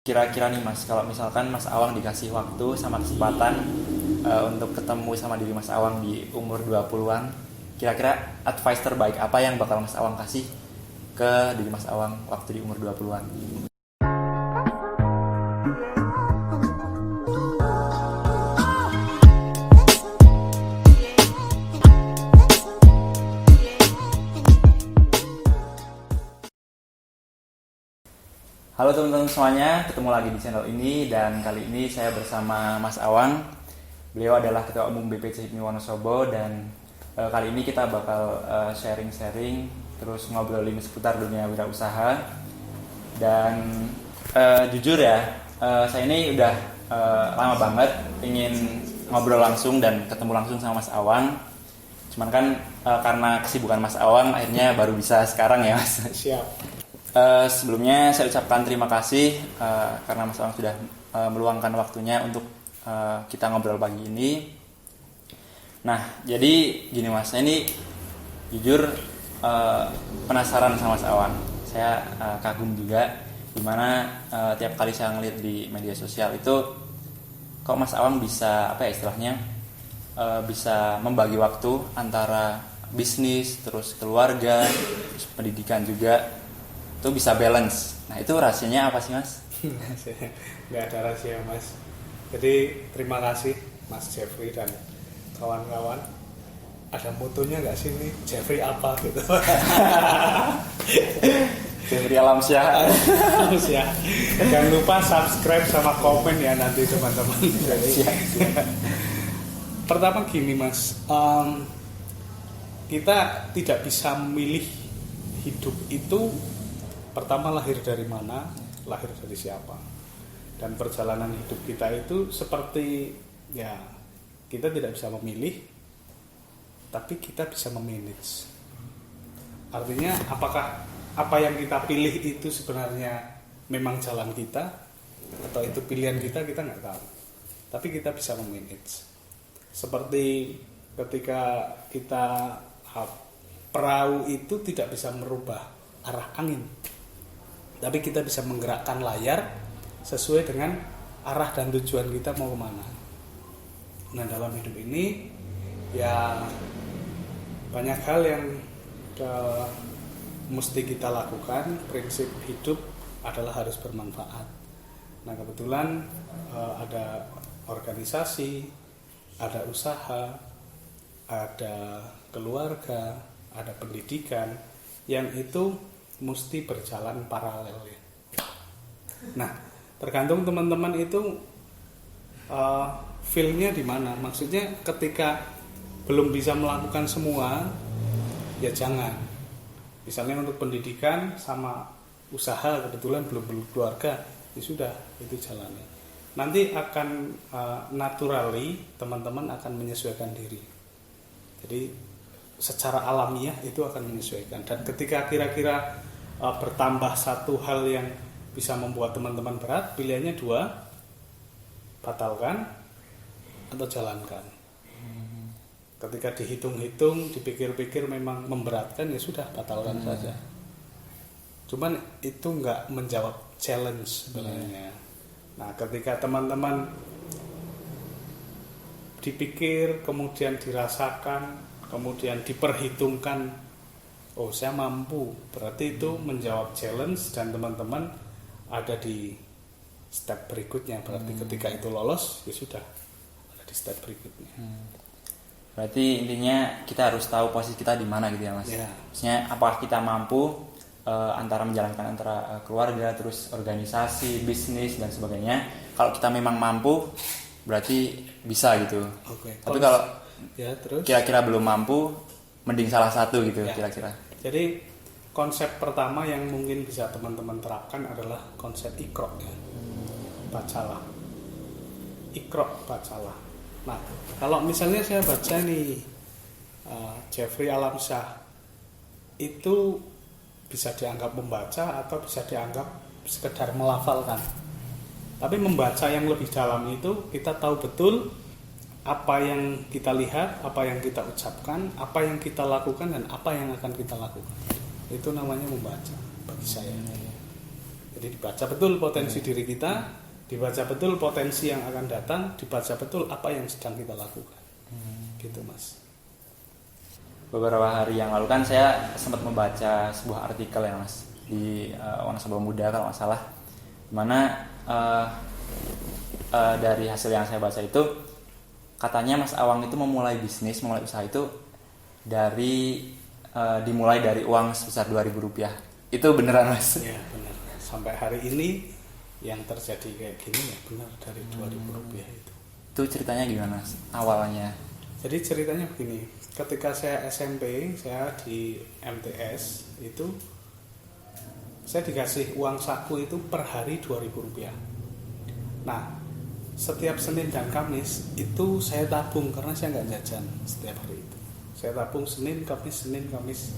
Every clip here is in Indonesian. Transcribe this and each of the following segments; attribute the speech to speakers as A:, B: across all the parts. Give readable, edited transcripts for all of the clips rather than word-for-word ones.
A: Kira-kira nih Mas, kalau misalkan Mas Awang dikasih waktu sama kesempatan untuk ketemu sama diri Mas Awang di umur 20-an, kira-kira advice terbaik apa yang bakal Mas Awang kasih ke diri Mas Awang waktu di umur 20-an? Halo teman-teman semuanya, ketemu lagi di channel ini dan kali ini saya bersama Mas Awang. Beliau adalah Ketua Umum BPC HIPMI Wonosobo dan kali ini kita bakal sharing-sharing terus ngobrolin seputar dunia wirausaha. Dan jujur ya, saya ini udah lama banget ingin ngobrol langsung dan ketemu langsung sama Mas Awang. Cuman kan karena kesibukan Mas Awang akhirnya baru bisa sekarang ya Mas.
B: Siap.
A: Sebelumnya saya ucapkan terima kasih karena Mas Awang sudah meluangkan waktunya untuk kita ngobrol pagi ini. Nah, jadi gini Mas, saya ini jujur penasaran sama Mas Awang. Saya kagum juga dimana tiap kali saya ngeliat di media sosial itu kok Mas Awang bisa istilahnya bisa membagi waktu antara bisnis, terus keluarga, terus pendidikan juga. Itu bisa balance. Nah, itu rahasianya apa sih Mas?
B: Nggak ada rahasia Mas. Jadi terima kasih Mas Jeffrey dan kawan-kawan. Ada motonya nggak sih ini Jeffrey apa gitu?
A: Jeffrey Alamsyah.
B: Ya. Jangan lupa subscribe sama komen ya nanti teman-teman. Pertama gini Mas, kita tidak bisa memilih hidup itu. Pertama lahir dari mana, lahir dari siapa. Dan perjalanan hidup kita itu seperti ya kita tidak bisa memilih, tapi kita bisa memanage. Artinya apakah apa yang kita pilih itu sebenarnya memang jalan kita atau itu pilihan kita nggak tahu. Tapi kita bisa memanage. Seperti ketika kita perahu itu tidak bisa merubah arah angin. Tapi kita bisa menggerakkan layar sesuai dengan arah dan tujuan kita mau kemana. Nah dalam hidup ini ya banyak hal yang mesti kita lakukan. Prinsip hidup adalah harus bermanfaat. Nah kebetulan ada organisasi, ada usaha, ada keluarga, ada pendidikan yang itu mesti berjalan paralel ya. Nah, tergantung teman-teman itu feel-nya di mana. Maksudnya ketika belum bisa melakukan semua, ya jangan. Misalnya untuk pendidikan sama usaha kebetulan belum berkeluarga, ya sudah itu jalannya. Nanti akan naturally teman-teman akan menyesuaikan diri. Jadi secara alamiah itu akan menyesuaikan. Dan ketika kira-kira bertambah satu hal yang bisa membuat teman-teman berat, pilihannya dua, batalkan atau jalankan. Ketika dihitung-hitung, dipikir-pikir memang memberatkan, ya sudah batalkan saja. Cuman itu nggak menjawab challenge sebenarnya. Nah ketika teman-teman dipikir, kemudian dirasakan, kemudian diperhitungkan, oh saya mampu, berarti itu menjawab challenge dan teman-teman ada di step berikutnya. Berarti ketika itu lolos, ya sudah ada di step berikutnya.
A: Berarti intinya kita harus tahu posisi kita di mana gitu ya Mas.
B: Ya.
A: Maksudnya apakah kita mampu antara menjalankan antara keluarga, terus organisasi, bisnis dan sebagainya. Kalau kita memang mampu, berarti bisa gitu.
B: Oke.
A: Tapi kalau
B: ya, terus
A: kira-kira belum mampu, mending salah satu gitu ya. Kira-kira.
B: Jadi konsep pertama yang mungkin bisa teman-teman terapkan adalah konsep Iqra ya. Bacalah. Iqra, bacalah. Nah, kalau misalnya saya baca nih Jeffrey Alamsyah, itu bisa dianggap membaca atau bisa dianggap sekedar melafalkan. Tapi membaca yang lebih dalam itu kita tahu betul apa yang kita lihat, apa yang kita ucapkan, apa yang kita lakukan dan apa yang akan kita lakukan. Itu namanya membaca bagi saya. Jadi dibaca betul potensi diri kita, dibaca betul potensi yang akan datang, dibaca betul apa yang sedang kita lakukan. Gitu Mas.
A: Beberapa hari yang lalu kan saya sempat membaca sebuah artikel ya Mas di Wonosobo Muda kalau nggak salah, dimana dari hasil yang saya baca itu katanya Mas Awang itu memulai usaha itu dimulai dari uang sebesar Rp2.000. Itu beneran Mas?
B: Ya benar. Sampai hari ini yang terjadi kayak gini ya benar dari Rp2.000 itu.
A: Itu ceritanya gimana Mas awalnya?
B: Jadi ceritanya begini, ketika saya SMP, saya di MTS itu saya dikasih uang saku itu per hari Rp2.000. Nah, setiap Senin dan Kamis itu saya tabung karena saya nggak jajan setiap hari itu. Saya tabung Senin, Kamis.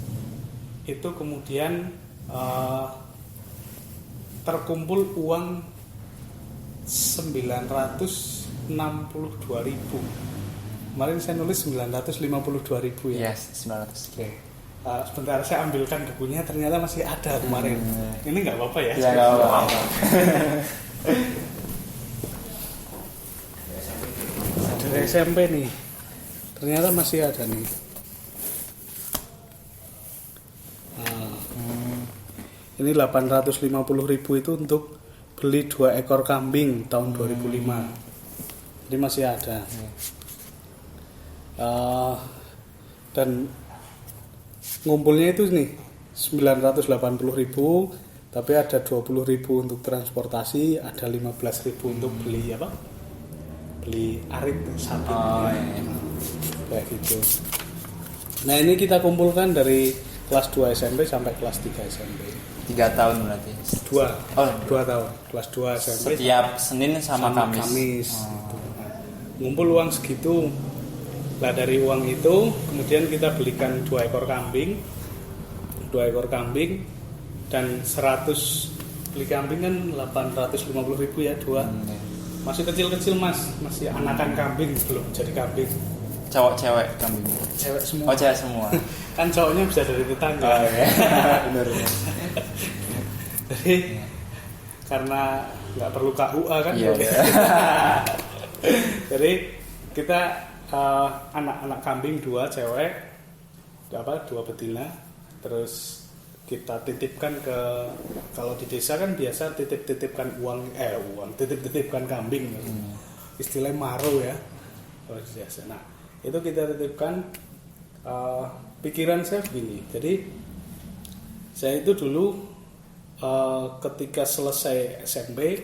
B: Itu kemudian terkumpul uang 962.000. Kemarin saya nulis 952.000 ya.
A: Yes, 900.
B: Oke. Sebentar saya ambilkan bukunya, ternyata masih ada kemarin. Ini nggak apa-apa ya?
A: Ya nggak apa-apa.
B: Dari SMP nih, ternyata masih ada nih. Ini 850.000 itu untuk beli 2 ekor kambing tahun 2005. Jadi masih ada. Dan ngumpulnya itu nih 980.000, tapi ada 20.000 untuk transportasi, ada 15.000 untuk beli beli arit sapi. Kayak gitu. Nah ini kita kumpulkan dari kelas 2 SMP sampai kelas 3 SMP.
A: 3 tahun berarti?
B: 2 tahun. Kelas 2 SMP.
A: Setiap Senin sama Kamis.
B: Gitu. Nah, ngumpul uang segitu. Nah dari uang itu kemudian kita belikan 2 ekor kambing dan 100 beli kambing kan 850.000 ya 2. Masih kecil-kecil Mas, masih anakan kambing, belum jadi kambing.
A: Cowok cewek kambing?
B: Cewek semua.
A: Oh cewek semua.
B: Kan cowoknya bisa dari tetangga.
A: Oh, ya. Benar.
B: Jadi karena nggak perlu KUA kan.
A: Iya.
B: Jadi kita anak-anak kambing 2 cewek, 2 betina, terus kita titipkan kalau di desa kan biasa titipkan titipkan kambing, istilahnya maro ya kalau di desa. Nah itu kita titipkan. Pikiran saya begini, jadi saya itu dulu ketika selesai SMP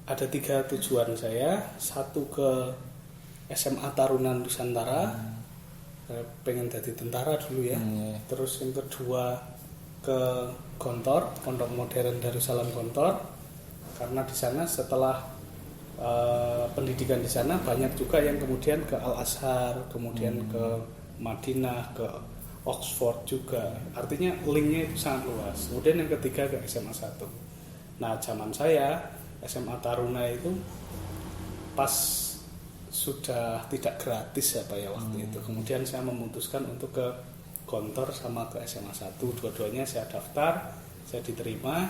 B: ada 3 tujuan saya. Satu ke SMA Tarunan Nusantara, pengen jadi tentara dulu ya. Terus yang kedua ke Gontor, Pondok Modern Darussalam Gontor, karena di sana setelah pendidikan di sana banyak juga yang kemudian ke Al Azhar, kemudian ke Madinah, ke Oxford juga. Artinya linknya itu sangat luas. Kemudian yang ketiga ke SMA 1. Nah zaman saya SMA Taruna itu pas sudah tidak gratis waktu itu. Kemudian saya memutuskan untuk ke Gontor sama ke SMA 1. Dua-duanya saya daftar, saya diterima.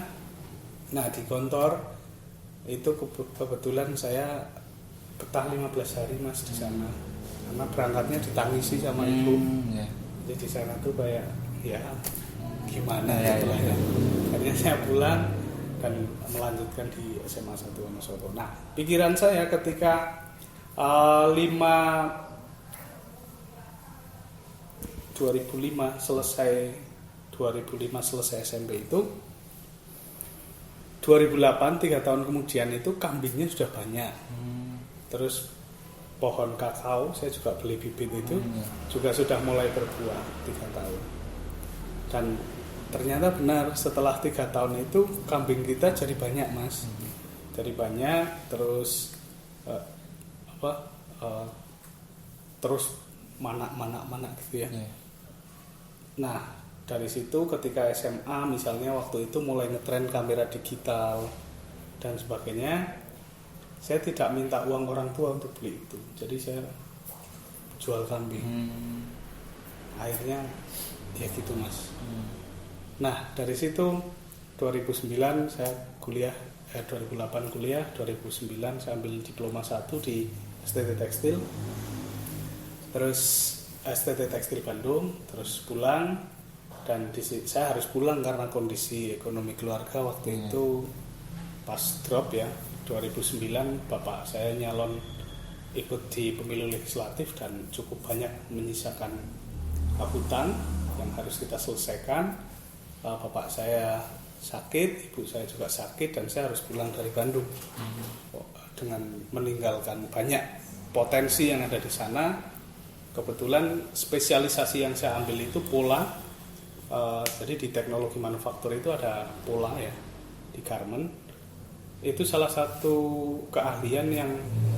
B: Nah di Gontor itu kebetulan saya betah 15 hari Mas di sana. Karena berangkatnya ditangisi sama ibu. Jadi di sana tuh kayak ya gimana gitu lah ya. Akhirnya saya pulang dan melanjutkan di SMA 1 Wonosobo. Nah pikiran saya ketika 2005 selesai SMP itu 2008 3 tahun kemudian itu kambingnya sudah banyak. Terus pohon kakao saya juga beli bibit itu juga sudah mulai berbuah 3 tahun. Dan ternyata benar setelah 3 tahun itu kambing kita jadi banyak Mas. Jadi banyak terus terus mana gitu ya. Nah dari situ ketika SMA misalnya waktu itu mulai ngetren kamera digital dan sebagainya, saya tidak minta uang orang tua untuk beli itu, jadi saya jual kambing. Akhirnya ya gitu Mas. Nah dari situ 2009 saya kuliah, 2008 kuliah, 2009 saya ambil diploma 1 di STT Tekstil. Terus STT Tekstil Bandung, terus pulang, dan saya harus pulang karena kondisi ekonomi keluarga waktu itu pas drop ya. 2009 bapak saya nyalon ikut di pemilu legislatif dan cukup banyak menyisakan hutang yang harus kita selesaikan. Bapak saya sakit, ibu saya juga sakit, dan saya harus pulang dari Bandung dengan meninggalkan banyak potensi yang ada di sana. Kebetulan spesialisasi yang saya ambil itu pola, jadi di teknologi manufaktur itu ada pola ya, di garment. Itu salah satu keahlian yang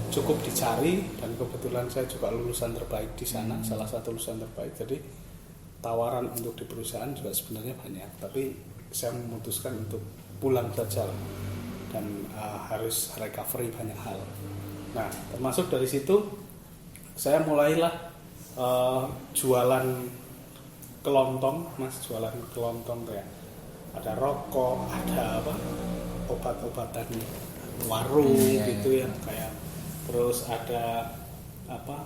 B: cukup dicari, dan kebetulan saya juga lulusan terbaik di sana, salah satu lulusan terbaik. Jadi tawaran untuk di perusahaan juga sebenarnya banyak, tapi saya memutuskan untuk pulang saja dan harus recovery banyak hal. Nah, termasuk dari situ saya mulailah jualan kelontong, Mas, jualan kelontong kayak ada rokok, ada apa? Obat-obatan warung gitu ya, kayak terus ada apa?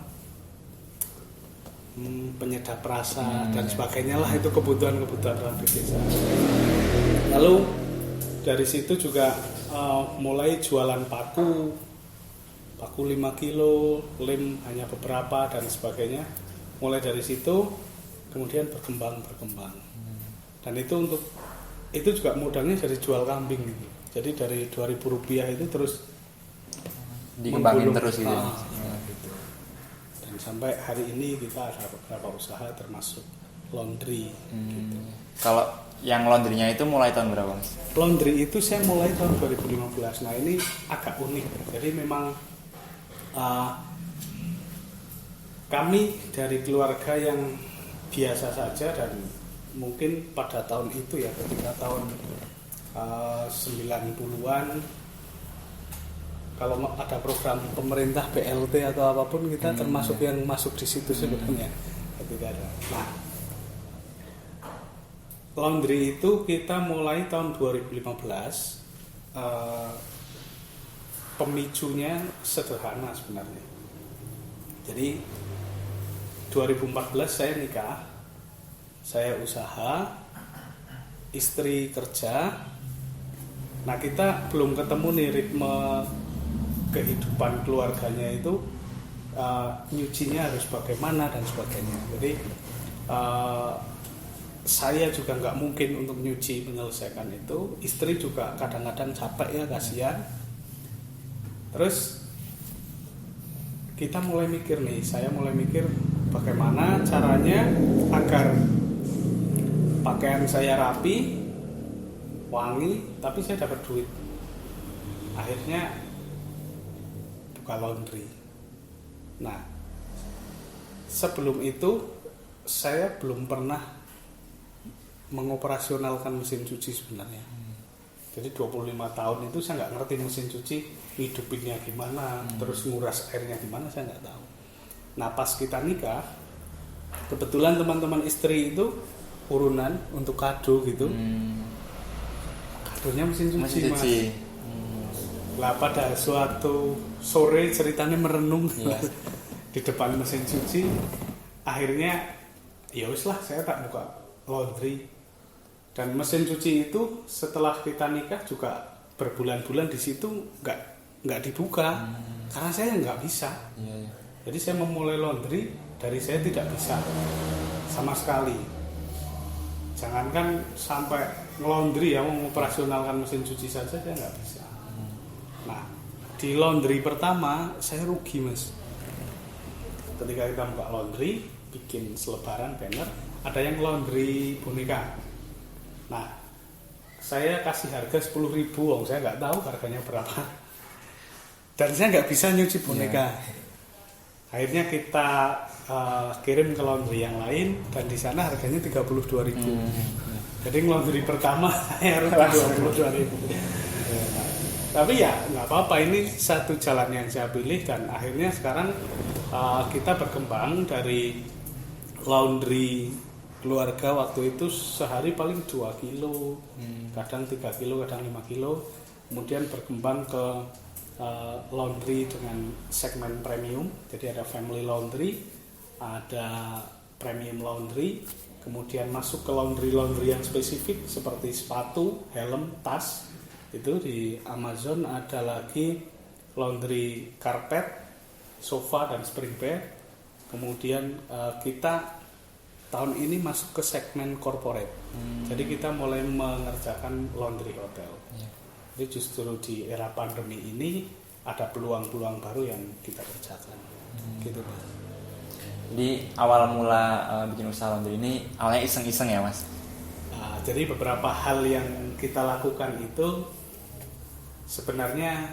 B: Penyedap rasa dan sebagainya lah, itu kebutuhan-kebutuhan orang di desa. Lalu dari situ juga mulai jualan paku 5 kilo, lem hanya beberapa dan sebagainya. Mulai dari situ kemudian berkembang. Dan itu juga modalnya dari jual kambing gitu. Jadi dari Rp2.000 itu terus
A: dikembangin terus gitu.
B: Gitu. Dan sampai hari ini kita ada beberapa usaha termasuk laundry. Gitu.
A: Kalau yang laundrynya itu mulai tahun berapa, Mas?
B: Laundry itu saya mulai tahun 2015. Nah, ini agak unik. Jadi memang kami dari keluarga yang biasa saja, dan mungkin pada tahun itu ya, ketika tahun 90-an kalau ada program pemerintah BLT atau apapun, kita termasuk yang masuk di situ sebenarnya ketika ada. Nah, laundry itu kita mulai tahun 2015. Pemicunya sederhana sebenarnya. Jadi 2014 saya nikah, saya usaha, istri kerja. Nah, kita belum ketemu nih ritme kehidupan keluarganya itu, nyucinya harus bagaimana dan sebagainya. Jadi saya juga nggak mungkin untuk nyuci menyelesaikan itu. Istri juga kadang-kadang capek ya, kasihan. Terus kita mulai mikir nih, saya mulai mikir bagaimana caranya agar pakaian saya rapi, wangi, tapi saya dapat duit. Akhirnya buka laundry. Nah, sebelum itu saya belum pernah mengoperasionalkan mesin cuci sebenarnya. Jadi 25 tahun itu saya nggak ngerti mesin cuci hidupinnya gimana, terus nguras airnya gimana, saya nggak tahu. Nah, pas kita nikah, kebetulan teman-teman istri itu urunan untuk kado gitu. Kadonya mesin cuci, Mas. Lah pada suatu sore ceritanya merenung di depan mesin cuci. Akhirnya ya wis lah, saya tak buka laundry. Dan mesin cuci itu setelah kita nikah juga berbulan-bulan di situ nggak dibuka karena saya nggak bisa. Jadi saya memulai laundry dari saya tidak bisa sama sekali. Jangankan sampai nge-laundry ya, mengoperasionalkan mesin cuci saja saya nggak bisa. Nah, di laundry pertama saya rugi, Mas. Ketika kita buka laundry, bikin selebaran banner, ada yang laundry boneka. Nah, saya kasih harga 10.000, saya nggak tahu harganya berapa. Dan saya nggak bisa nyuci boneka. Akhirnya kita kirim ke laundry yang lain, dan di sana harganya 32.000. Jadi laundry pertama saya harus 22.000. Tapi ya nggak apa-apa, ini satu jalan yang saya pilih, dan akhirnya sekarang kita berkembang dari laundry keluarga waktu itu sehari paling 2 kilo, kadang 3 kilo, kadang 5 kilo. Kemudian berkembang ke laundry dengan segmen premium. Jadi ada family laundry, ada premium laundry, kemudian masuk ke laundry yang spesifik seperti sepatu, helm, tas. Itu di Amazon ada lagi laundry karpet, sofa dan spring bed. Kemudian kita tahun ini masuk ke segmen corporate. Jadi kita mulai mengerjakan laundry hotel. Jadi justru di era pandemi ini ada peluang-peluang baru yang kita kerjakan. Gitu Mas.
A: Jadi awal mula bikin usaha laundry ini awalnya iseng-iseng ya Mas?
B: Jadi beberapa hal yang kita lakukan itu sebenarnya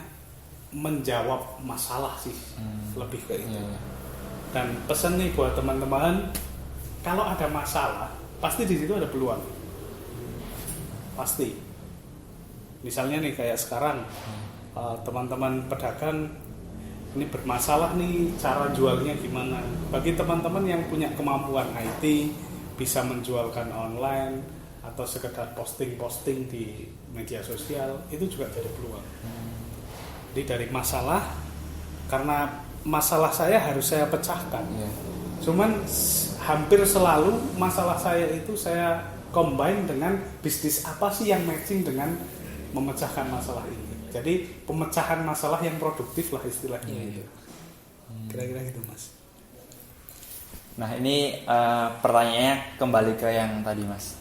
B: menjawab masalah sih, lebih ke itu. Dan pesan nih buat teman-teman, kalau ada masalah, pasti di situ ada peluang. Pasti. Misalnya nih kayak sekarang, teman-teman pedagang ini bermasalah nih cara jualnya gimana. Bagi teman-teman yang punya kemampuan IT, bisa menjualkan online atau sekedar posting-posting di media sosial, itu juga jadi peluang. Jadi dari masalah, karena masalah saya harus saya pecahkan. Cuman hampir selalu masalah saya itu saya combine dengan bisnis apa sih yang matching dengan memecahkan masalah ini. Jadi pemecahan masalah yang produktif lah istilahnya itu. Kira-kira gitu Mas.
A: Nah ini pertanyaannya kembali ke yang tadi Mas.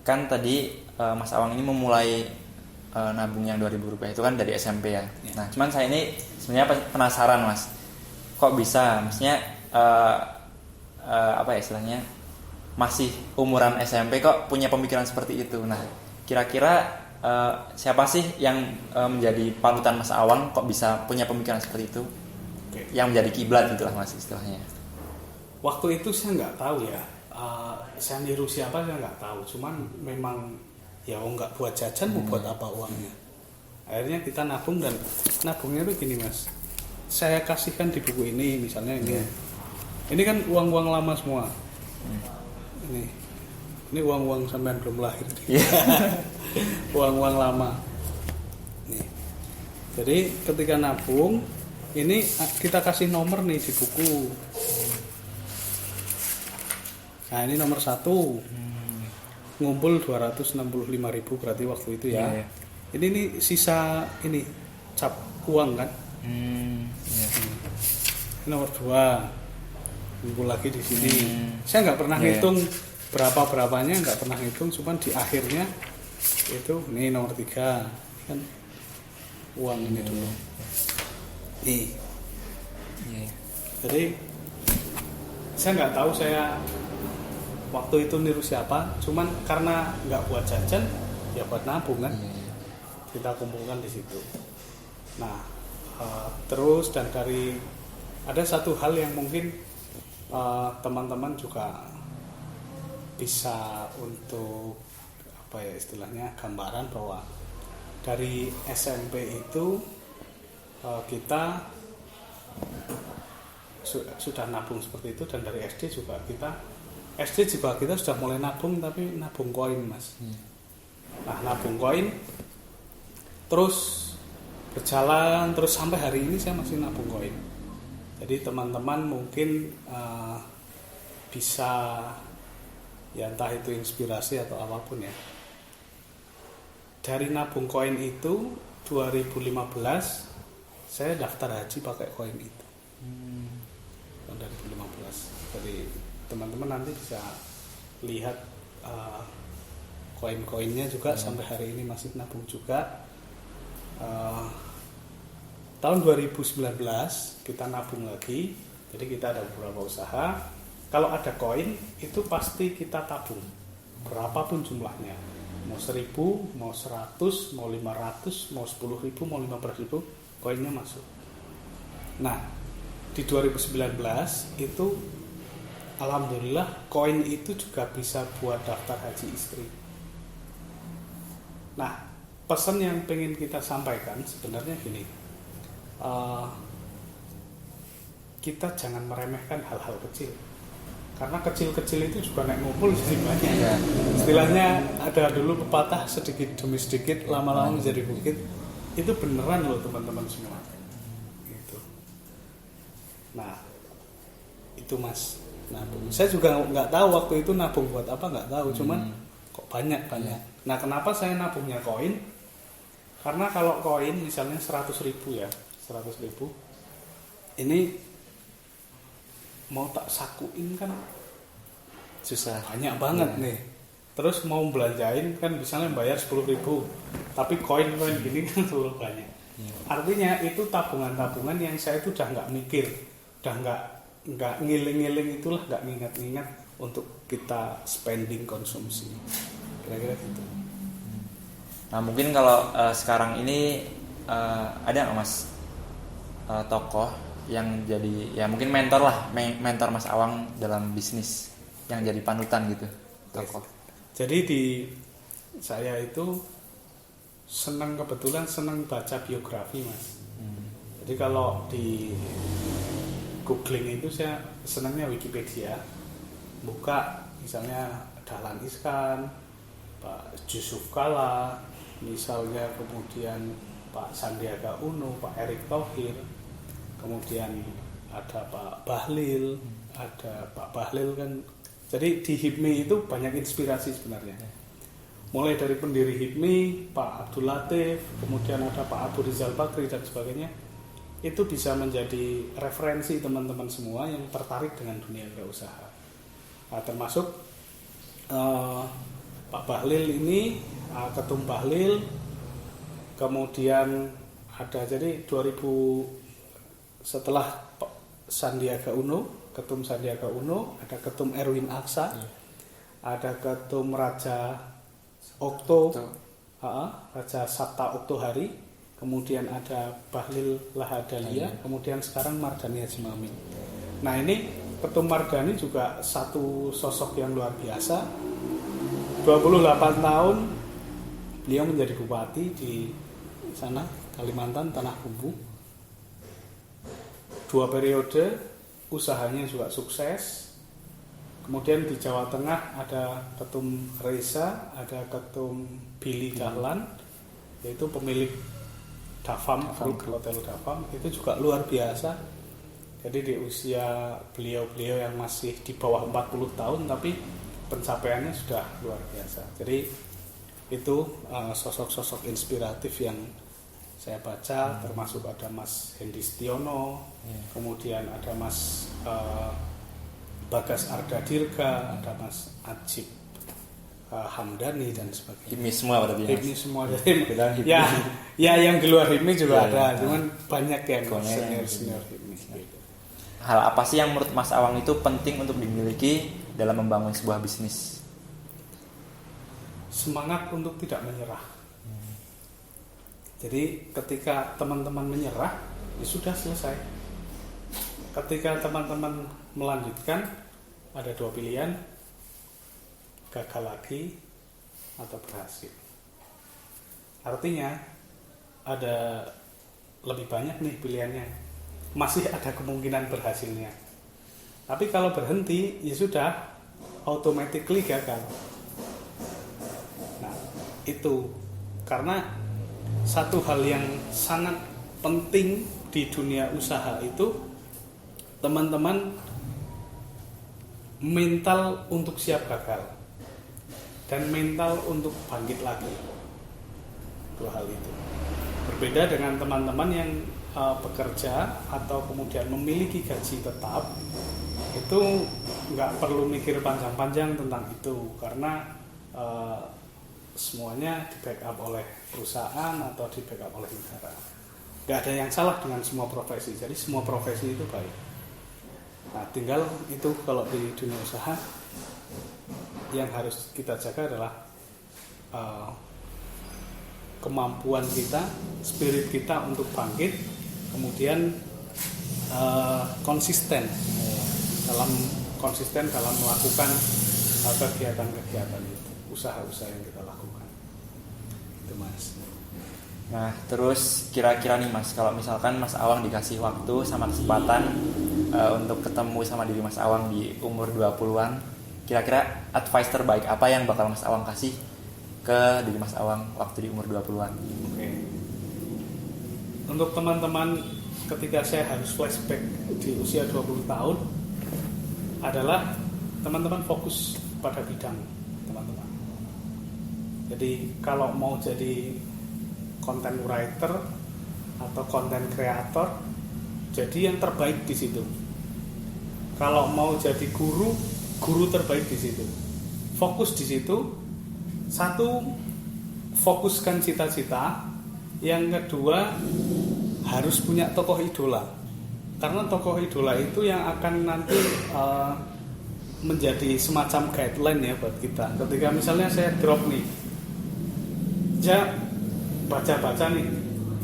A: Kan tadi Mas Awang ini memulai nabung yang Rp2.000 itu kan dari SMP ya. Nah cuman saya ini sebenarnya penasaran Mas. Kok bisa? Maksudnya apa ya istilahnya, masih umuran SMP kok punya pemikiran seperti itu. Nah kira-kira siapa sih yang menjadi panutan Mas Awang kok bisa punya pemikiran seperti itu? Yang menjadi kiblat gitulah Mas istilahnya.
B: Waktu itu saya nggak tahu ya, saya niru siapa saya nggak tahu. Cuman memang ya nggak buat jajan mau buat apa uangnya. Akhirnya kita nabung, dan nabungnya tuh gini Mas, saya kasihkan di buku ini misalnya ini. Ini kan uang-uang lama semua. Ini uang-uang sampean belum lahir. Uang-uang lama. Nih. Jadi ketika nabung, ini kita kasih nomor nih di buku. Nah ini nomor 1. Ngumpul 265.000 berarti waktu itu ya. Ini sisa ini cap uang kan. Nomor 2. Ngumpul lagi di sini. Saya nggak pernah ngitung berapanya, nggak pernah ngitung, cuman di akhirnya itu ini nomor 3 kan uang ini dulu. Nih. Jadi saya nggak tahu saya waktu itu niru siapa, cuman karena nggak buat jajan ya buat nabung kan. Kita kumpulkan di situ. Nah terus dan dari ada satu hal yang mungkin teman-teman juga bisa untuk apa ya istilahnya gambaran bahwa dari SMP itu kita sudah nabung seperti itu, dan dari SD juga kita sudah mulai nabung, tapi nabung koin Mas. Nah nabung koin terus berjalan terus sampai hari ini saya masih nabung koin. Jadi teman-teman mungkin bisa ya entah itu inspirasi atau apapun ya. Dari nabung koin itu 2015 saya daftar haji pakai koin itu. Tahun 2015. Jadi teman-teman nanti bisa lihat koin-koinnya juga sampai hari ini masih nabung juga. Tahun 2019 kita nabung lagi, jadi kita ada beberapa usaha. Kalau ada koin itu pasti kita tabung, berapapun jumlahnya, mau 1.000, mau 100, mau 500, mau 10.000, mau 15.000, koinnya masuk. Nah di 2019 itu alhamdulillah koin itu juga bisa buat daftar haji istri. Nah pesan yang pengen kita sampaikan sebenarnya gini, kita jangan meremehkan hal-hal kecil. karena kecil-kecil itu juga naik ngumpul jadi banyak.
A: Iya.
B: Istilahnya ada dulu pepatah sedikit demi sedikit lama-lama menjadi bukit. Itu beneran loh teman-teman semua. Gitu. Nah, itu Mas nabung. Saya juga nggak tahu waktu itu nabung buat apa, nggak tahu. Cuman kok banyak. Nah, kenapa saya nabungnya koin? Karena kalau koin misalnya 100.000 ya, 100.000 ini mau tak sakuin kan
A: Susah.
B: banyak banget nih. Terus mau belanjain kan misalnya bayar 10.000, tapi koin gini kan terlalu banyak. Artinya itu tabungan-tabungan yang saya itu udah nggak mikir, udah nggak ngiling-ngiling, itulah nggak ngingat-ngingat untuk kita spending konsumsi. Kira-kira gitu.
A: Nah mungkin kalau sekarang ini ada nggak Mas tokoh yang jadi ya mungkin mentor lah, mentor Mas Awang dalam bisnis yang jadi panutan gitu tokoh.
B: Jadi di saya itu kebetulan senang baca biografi Mas. Jadi kalau di googling itu saya senangnya Wikipedia, buka misalnya Dahlan Iskan, Pak Yusuf Kalla, misalnya kemudian Pak Sandiaga Uno, Pak Erick Thohir, kemudian ada Pak Bahlil, ada Pak Bahlil kan. Jadi di HIPMI itu banyak inspirasi sebenarnya. Mulai dari pendiri HIPMI, Pak Abdul Latif, kemudian ada Pak Abu Rizal Bakri dan sebagainya. Itu bisa menjadi referensi teman-teman semua yang tertarik dengan dunia wirausaha. Nah, termasuk Pak Bahlil ini, Ketum Bahlil, kemudian ada jadi 2000 setelah Sandiaga Uno, Ketum Sandiaga Uno, ada Ketum Erwin Aksa, ada Ketum Raja Okto, Raja Sabta Oktohari, kemudian ada Bahlil Lahadalia, kemudian sekarang Mardhani Haji Mamin. Nah ini Ketum Mardhani juga satu sosok yang luar biasa. 28 tahun beliau menjadi bupati di sana Kalimantan, Tanah Bumbu. 2 periode usahanya juga sukses. Kemudian di Jawa Tengah ada Ketum Reza, ada Ketum Billy Dahlan, yaitu pemilik Dafam Group, Hotel Dafam, itu juga luar biasa. Jadi di usia beliau yang masih di bawah 40 tahun tapi pencapaiannya sudah luar biasa. Jadi itu sosok-sosok inspiratif yang saya baca, termasuk ada Mas Hendi Setiono, kemudian ada Mas Bagas Arda Dirga, ada Mas Ajib Hamdani dan sebagainya.
A: HIPMI semua pada biasa.
B: HIPMI semua dari ya yang di luar HIPMI juga ada, cuman banyak yang senior HIPMI. Gitu.
A: Hal apa sih yang menurut Mas Awang itu penting untuk dimiliki dalam membangun sebuah bisnis?
B: Semangat untuk tidak menyerah. Jadi ketika teman-teman menyerah, ya sudah selesai. Ketika teman-teman melanjutkan, ada 2 pilihan, gagal lagi atau berhasil. Artinya ada lebih banyak nih pilihannya. Masih ada kemungkinan berhasilnya. Tapi kalau berhenti, ya sudah automatically gagal. Nah, itu karena satu hal yang sangat penting di dunia usaha itu teman-teman mental untuk siap gagal dan mental untuk bangkit lagi. 2 hal itu berbeda dengan teman-teman yang bekerja atau kemudian memiliki gaji tetap. Itu nggak perlu mikir panjang-panjang tentang itu karena semuanya di backup oleh perusahaan atau di backup oleh negara. Gak ada yang salah dengan semua profesi. Jadi semua profesi itu baik. Nah, tinggal itu kalau di dunia usaha yang harus kita jaga adalah kemampuan kita, spirit kita untuk bangkit, kemudian konsisten dalam melakukan kegiatan-kegiatan itu, usaha-usaha yang kita lakukan. Itu Mas.
A: Nah terus kira-kira nih Mas, kalau misalkan Mas Awang dikasih waktu sama kesempatan untuk ketemu sama diri Mas Awang di umur 20-an, kira-kira advice terbaik apa yang bakal Mas Awang kasih ke diri Mas Awang waktu di umur 20-an?
B: Oke. Untuk teman-teman ketika saya harus flashback di usia 20 tahun adalah teman-teman fokus pada bidang teman-teman. Jadi kalau mau jadi content writer atau content creator, jadi yang terbaik di situ. Kalau mau jadi guru, guru terbaik di situ. Fokus di situ. Satu, fokuskan cita-cita. Yang kedua, harus punya tokoh idola. Karena tokoh idola itu yang akan nanti menjadi semacam guideline ya buat kita. Ketika misalnya saya drop nih, baca-baca nih,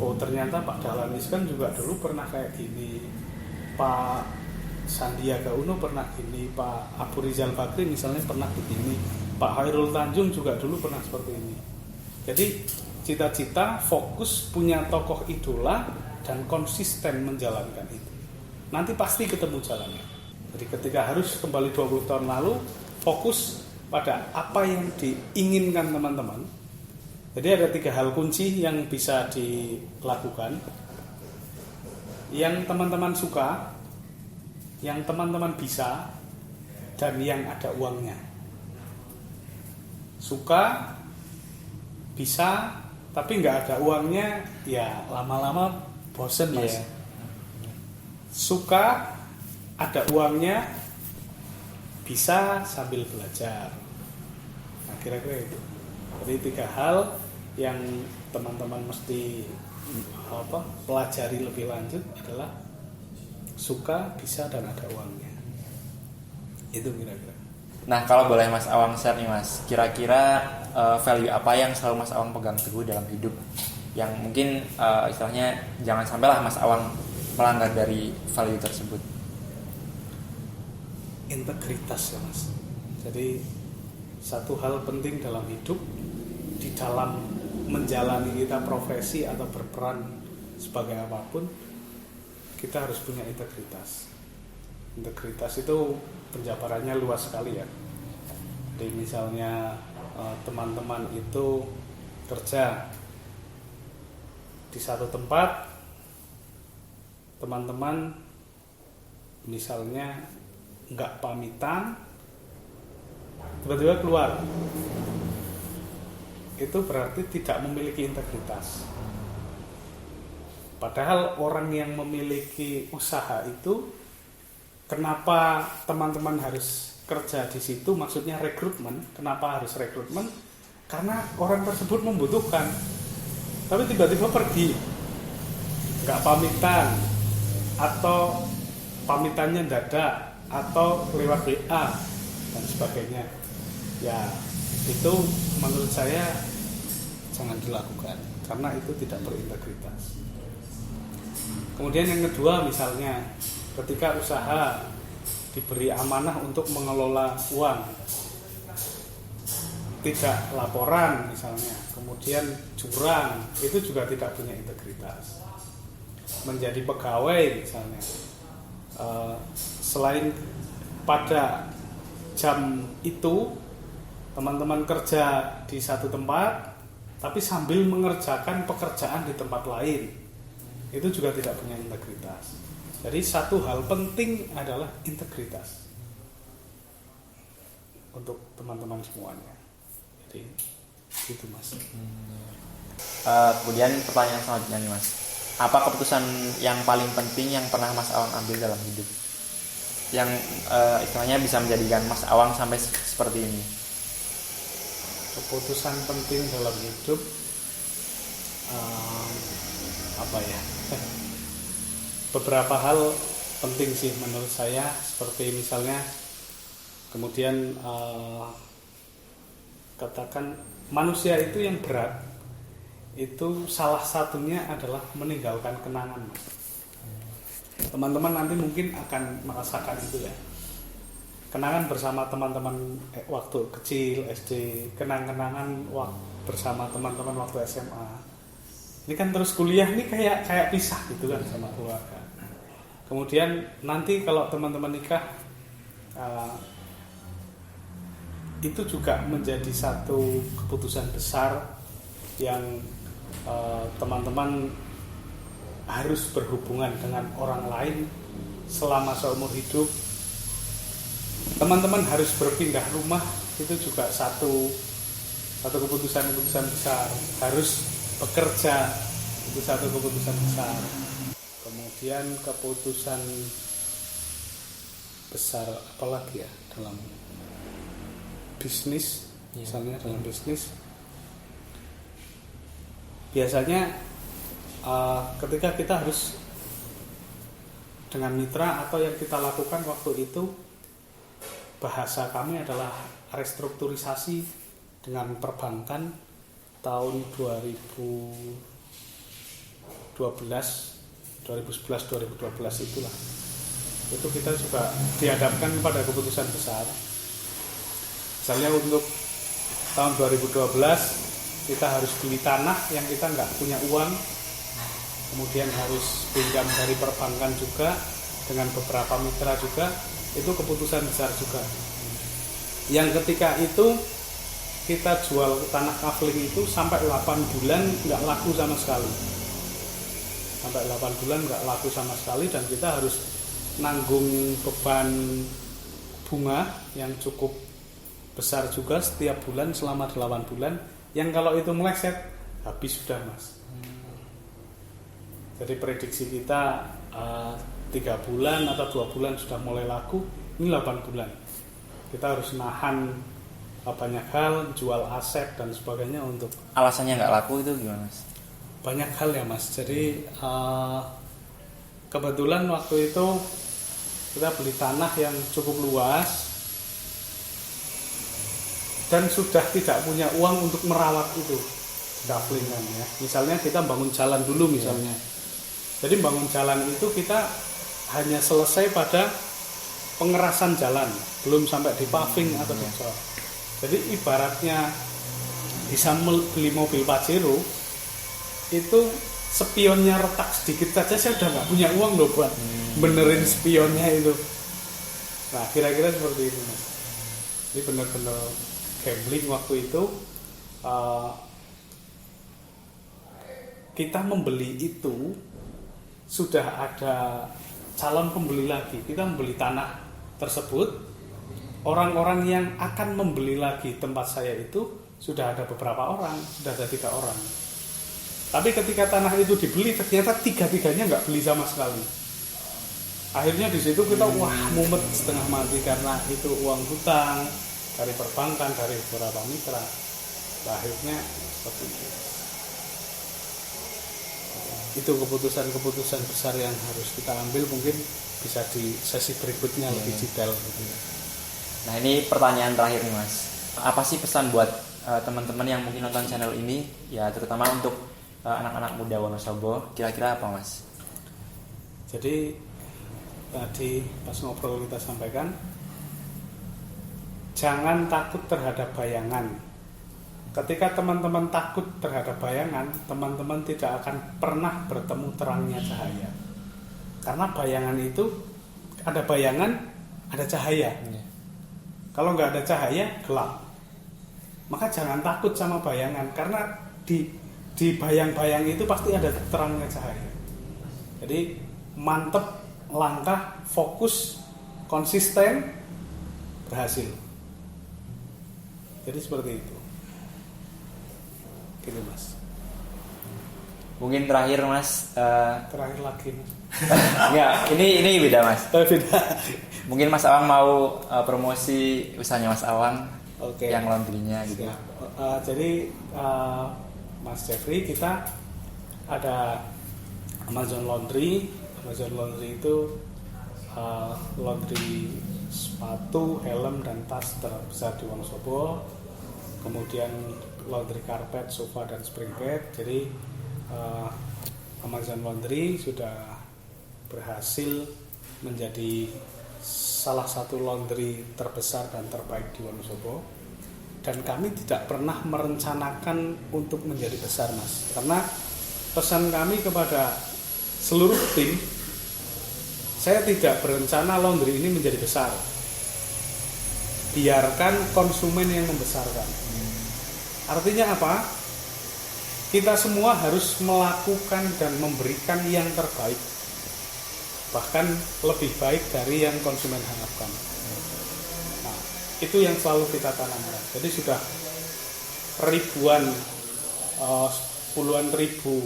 B: oh ternyata Pak Dahlan Iskan juga dulu pernah kayak gini, Pak Sandiaga Uno pernah gini, Pak Abu Rizal Bakri misalnya pernah begini, Pak Hairul Tanjung juga dulu pernah seperti ini. Jadi cita-cita, fokus, punya tokoh idola, dan konsisten menjalankan itu. Nanti pasti ketemu jalannya. Jadi ketika harus kembali 20 tahun lalu, fokus pada apa yang diinginkan teman-teman. Jadi ada 3 hal kunci yang bisa dilakukan. Yang teman-teman suka, yang teman-teman bisa, dan yang ada uangnya. Suka, bisa, tapi nggak ada uangnya, ya lama-lama bosen mas. Yeah. Suka, ada uangnya, bisa sambil belajar. Nah kira-kira itu. Jadi 3 hal yang teman-teman mesti pelajari lebih lanjut adalah suka, bisa, dan ada uangnya. Itu kira-kira.
A: Nah kalau boleh Mas Awang share nih Mas, kira-kira value apa yang selalu Mas Awang pegang teguh dalam hidup, yang mungkin istilahnya jangan sampailah Mas Awang melanggar dari value tersebut?
B: Integritas ya Mas. Jadi satu hal penting dalam hidup, di dalam menjalani kita profesi atau berperan sebagai apapun, kita harus punya integritas. Integritas itu penjabarannya luas sekali ya. Jadi misalnya teman-teman itu kerja di satu tempat, teman-teman misalnya nggak pamitan, tiba-tiba keluar, itu berarti tidak memiliki integritas. Padahal orang yang memiliki usaha itu, kenapa teman-teman harus kerja di situ? Maksudnya rekrutmen. Kenapa harus rekrutmen? Karena orang tersebut membutuhkan. Tapi tiba-tiba pergi, nggak pamitan, atau pamitannya dadak, atau lewat WA dan sebagainya. Ya itu menurut saya jangan dilakukan, karena itu tidak berintegritas. Kemudian yang kedua, misalnya ketika usaha diberi amanah untuk mengelola uang, tidak laporan misalnya, kemudian curang, itu juga tidak punya integritas. Menjadi pegawai misalnya, selain pada jam itu teman-teman kerja di satu tempat, tapi sambil mengerjakan pekerjaan di tempat lain, itu juga tidak punya integritas. Jadi satu hal penting adalah integritas untuk teman-teman semuanya. Jadi itu mas.
A: Kemudian pertanyaan selanjutnya nih mas, apa keputusan yang paling penting yang pernah Mas Awang ambil dalam hidup, yang istilahnya bisa menjadikan Mas Awang sampai seperti ini?
B: Keputusan penting dalam hidup apa ya? Beberapa hal penting sih menurut saya, seperti misalnya kemudian katakan manusia itu yang berat itu salah satunya adalah meninggalkan kenangan. Teman-teman nanti mungkin akan merasakan itu ya, kenangan bersama teman-teman waktu kecil SD, kenang-kenangan bersama teman-teman waktu SMA. Ini kan terus kuliah nih kayak pisah gitu kan sama keluarga. Kemudian nanti kalau teman-teman nikah, itu juga menjadi satu keputusan besar yang teman-teman harus berhubungan dengan orang lain selama seumur hidup. Teman-teman harus berpindah rumah, itu juga satu keputusan besar. Harus bekerja, itu satu keputusan besar. Kemudian keputusan besar apalagi ya dalam bisnis, misalnya dalam bisnis, biasanya ketika kita harus dengan mitra atau yang kita lakukan waktu itu, bahasa kami adalah restrukturisasi dengan perbankan tahun 2011-2012 itulah. Itu kita juga dihadapkan pada keputusan besar. Misalnya untuk tahun 2012 kita harus beli tanah yang kita nggak punya uang, kemudian harus pinjam dari perbankan juga dengan beberapa mitra juga. Itu keputusan besar juga. Yang ketika itu kita jual tanah kafling itu sampai 8 bulan nggak laku sama sekali. Sampai 8 bulan nggak laku sama sekali, dan kita harus nanggung beban bunga yang cukup besar juga setiap bulan selama 8 bulan, yang kalau itu meleset habis sudah, Mas. Jadi prediksi kita 3 bulan atau 2 bulan sudah mulai laku, ini 8 bulan. Kita harus nahan banyak hal, jual aset dan sebagainya untuk.
A: Alasannya nggak laku itu gimana, Mas?
B: Banyak hal ya, Mas. Jadi kebetulan waktu itu kita beli tanah yang cukup luas dan sudah tidak punya uang untuk merawat itu kaflingan ya. Misalnya kita bangun jalan dulu misalnya. Jadi bangun jalan itu kita hanya selesai pada pengerasan jalan, belum sampai di paving atau di cor. Jadi ibaratnya bisa beli mobil Pajero, itu spionnya retak sedikit saja saya udah nggak punya uang loh buat benerin spionnya itu. Nah kira-kira seperti itu, Mas. Jadi benar-benar gambling waktu itu. Kita membeli itu sudah ada calon pembeli lagi. Kita membeli tanah tersebut, orang-orang yang akan membeli lagi tempat saya itu sudah ada beberapa orang, sudah ada 3 orang. Tapi ketika tanah itu dibeli, ternyata 3-3-nya nggak beli sama sekali. Akhirnya di situ kita mumet setengah mati karena itu uang hutang dari perbankan, dari beberapa mitra. Nah, akhirnya seperti itu. Itu keputusan-keputusan besar yang harus kita ambil, mungkin bisa di sesi berikutnya lebih detail.
A: Nah ini pertanyaan terakhir nih, Mas. Apa sih pesan buat teman-teman yang mungkin nonton channel ini, ya terutama untuk anak-anak muda Wonosobo, kira-kira apa, Mas?
B: Jadi tadi pas ngobrol kita sampaikan, jangan takut terhadap bayangan. Ketika teman-teman takut terhadap bayangan, teman-teman tidak akan pernah bertemu terangnya cahaya. Karena bayangan itu, ada bayangan, ada cahaya. Kalau nggak ada cahaya, gelap. Maka jangan takut sama bayangan, karena di bayang-bayang itu pasti ada terangnya cahaya. Jadi mantep, langkah, fokus, konsisten, berhasil. Jadi seperti itu. Gitu, Mas.
A: Mungkin terakhir, Mas.
B: Terakhir lagi, Mas.
A: Enggak, ini beda, Mas.
B: Beda.
A: Mungkin Mas Awang mau promosi usahanya Mas Awang, yang laundrynya gitu.
B: Jadi Mas Jeffrey, kita ada Amazon Laundry. Amazon Laundry itu laundry sepatu, helm dan tas terbesar di Wonosobo. Kemudian laundry karpet, sofa dan spring bed. Jadi Amazon Laundry sudah berhasil menjadi salah satu laundry terbesar dan terbaik di Wonosobo. Dan kami tidak pernah merencanakan untuk menjadi besar, Mas. Karena pesan kami kepada seluruh tim, saya tidak berencana laundry ini menjadi besar. Biarkan konsumen yang membesarkan. Artinya apa? Kita semua harus melakukan dan memberikan yang terbaik, bahkan lebih baik dari yang konsumen harapkan. Nah, itu yang selalu kita tanamkan. Jadi sudah ribuan, puluhan ribu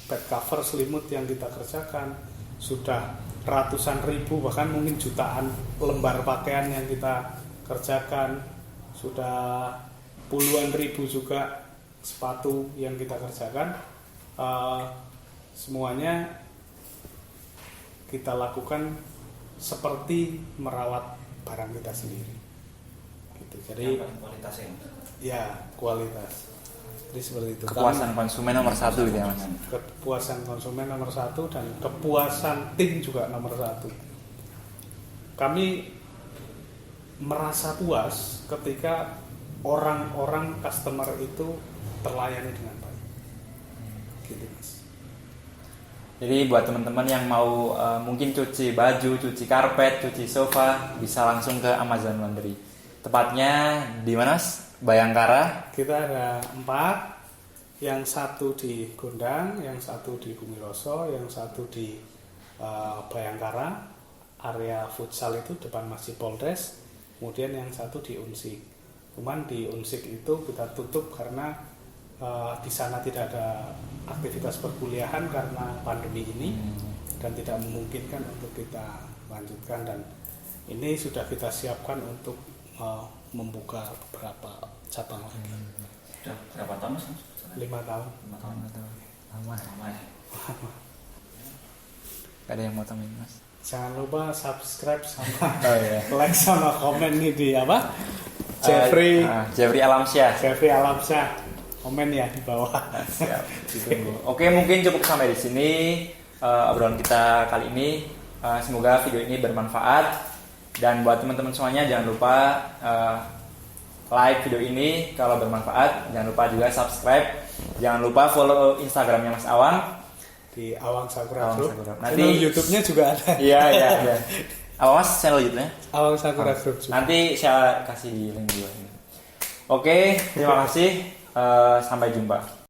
B: bed cover selimut yang kita kerjakan, sudah ratusan ribu bahkan mungkin jutaan lembar pakaian yang kita kerjakan, sudah puluhan ribu juga sepatu yang kita kerjakan. Semuanya kita lakukan seperti merawat barang kita sendiri gitu. Jadi
C: kualitasnya
B: ya kualitas. Jadi seperti itu.
A: Kepuasan konsumen nomor satu gitu ya Mas.
B: Kepuasan konsumen nomor satu dan kepuasan tim juga nomor satu. Kami merasa puas ketika orang-orang customer itu terlayani dengan baik. Gitu Mas.
A: Jadi buat teman-teman yang mau mungkin cuci baju, cuci karpet, cuci sofa, bisa langsung ke Amazon Laundry. Tepatnya di mana Mas? Bayangkara.
B: Kita ada 4, yang satu di Gondang, yang satu di Bumiroso, yang satu di Bayangkara, area futsal itu depan Masjid Polres, kemudian yang satu di Unsik. Cuman di Unsik itu kita tutup karena di sana tidak ada aktivitas perkuliahan karena pandemi ini dan tidak memungkinkan untuk kita lanjutkan, dan ini sudah kita siapkan untuk membuka beberapa cabang lagi.
C: Sudah berapa tahun Mas?
B: 5 tahun.
C: 5 tahun.
A: Lama.
C: Lama ya.
A: Gak ada yang mau tambahin Mas.
B: Jangan lupa subscribe sama
A: Oh iya.
B: like sama komen nih di apa? Jeffrey
A: Alamsyah.
B: Jeffrey Alamsyah. Komen ya di bawah.
A: Siap, ditunggu. Oke, mungkin cukup sampai di sini obrolan kita kali ini. Semoga video ini bermanfaat. Dan buat teman-teman semuanya jangan lupa like video ini kalau bermanfaat. Jangan lupa juga subscribe. Jangan lupa follow Instagramnya Mas Awang
B: Di Awang Sakura
A: Awang
B: Group.
A: Sakura.
B: Nanti YouTube-nya juga ada.
A: Iya. Apa Mas channel YouTube-nya?
B: Awang Sakura Group juga.
A: Nanti saya kasih di link di bawah ini. Oke, terima kasih. Sampai jumpa.